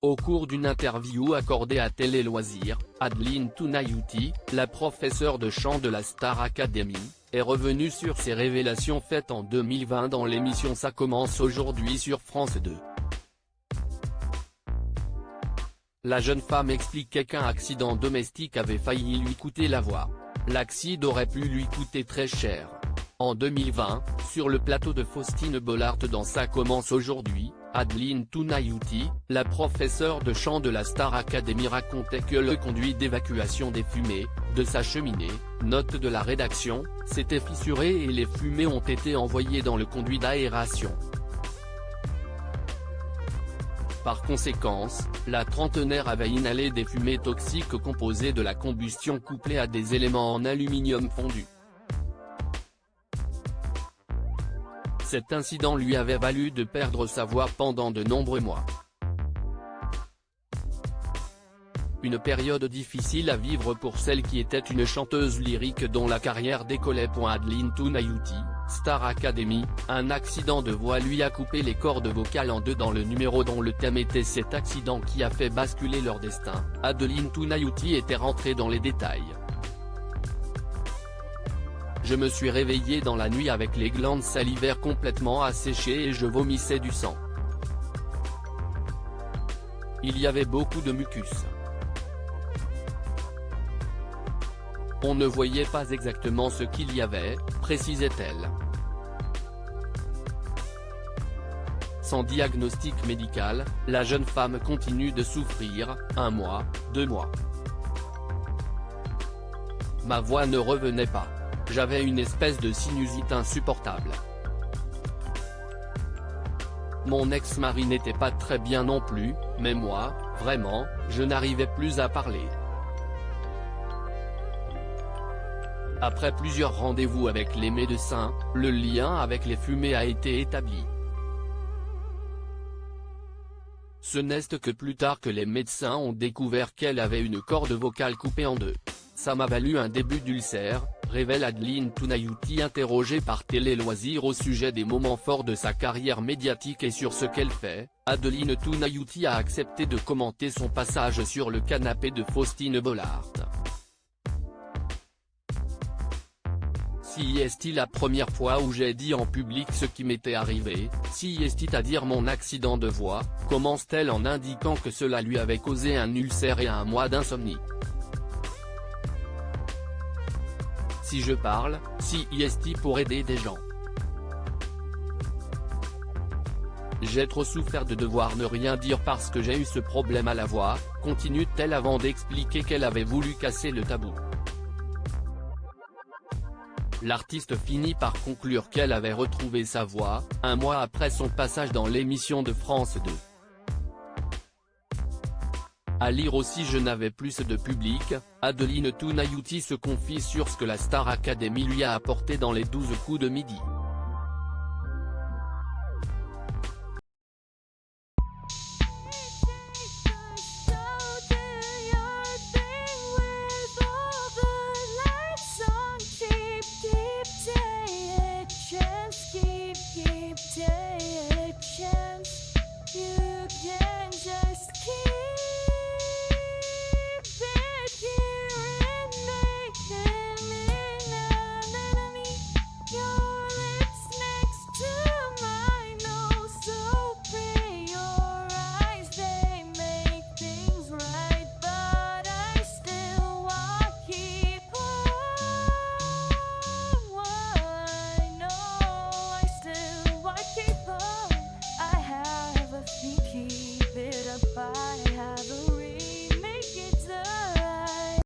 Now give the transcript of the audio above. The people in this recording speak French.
Au cours d'une interview accordée à Télé Loisirs, Adeline Tounayouti, la professeure de chant de la Star Academy, est revenue sur ses révélations faites en 2020 dans l'émission Ça commence aujourd'hui sur France 2. La jeune femme expliquait qu'un accident domestique avait failli lui coûter la voix. L'accident aurait pu lui coûter très cher. En 2020, sur le plateau de Faustine Bollaert dans Ça commence aujourd'hui, Adeline Tounayouti, la professeure de chant de la Star Academy racontait que le conduit d'évacuation des fumées, de sa cheminée, note de la rédaction, s'était fissuré et les fumées ont été envoyées dans le conduit d'aération. Par conséquence, la trentenaire avait inhalé des fumées toxiques composées de la combustion couplée à des éléments en aluminium fondu. Cet incident lui avait valu de perdre sa voix pendant de nombreux mois. Une période difficile à vivre pour celle qui était une chanteuse lyrique dont la carrière décollait. Adeline Tounayouti, Star Academy, un accident de voix lui a coupé les cordes vocales en deux dans le numéro dont le thème était cet accident qui a fait basculer leur destin. Adeline Tounayouti était rentrée dans les détails. Je me suis réveillée dans la nuit avec les glandes salivaires complètement asséchées et je vomissais du sang. Il y avait beaucoup de mucus. On ne voyait pas exactement ce qu'il y avait, précisait-elle. Sans diagnostic médical, la jeune femme continue de souffrir, 1 mois, 2 mois. Ma voix ne revenait pas. J'avais une espèce de sinusite insupportable. Mon ex-mari n'était pas très bien non plus, mais moi, vraiment, je n'arrivais plus à parler. Après plusieurs rendez-vous avec les médecins, le lien avec les fumées a été établi. Ce n'est que plus tard que les médecins ont découvert qu'elle avait une corde vocale coupée en deux. Ça m'a valu un début d'ulcère, révèle Adeline Tounayouti interrogée par Télé Loisirs au sujet des moments forts de sa carrière médiatique et sur ce qu'elle fait. Adeline Tounayouti a accepté de commenter son passage sur le canapé de Faustine Bollaert. Si est la première fois où j'ai dit en public ce qui m'était arrivé, si est à dire mon accident de voix, commence-t-elle en indiquant que cela lui avait causé un ulcère et 1 mois d'insomnie. Si je parle, si est pour aider des gens. J'ai trop souffert de devoir ne rien dire parce que j'ai eu ce problème à la voix, continue-t-elle avant d'expliquer qu'elle avait voulu casser le tabou. L'artiste finit par conclure qu'elle avait retrouvé sa voix, 1 mois après son passage dans l'émission de France 2. À lire aussi Je n'avais plus de public, Adeline Tounayouti se confie sur ce que la Star Academy lui a apporté dans les 12 coups de midi.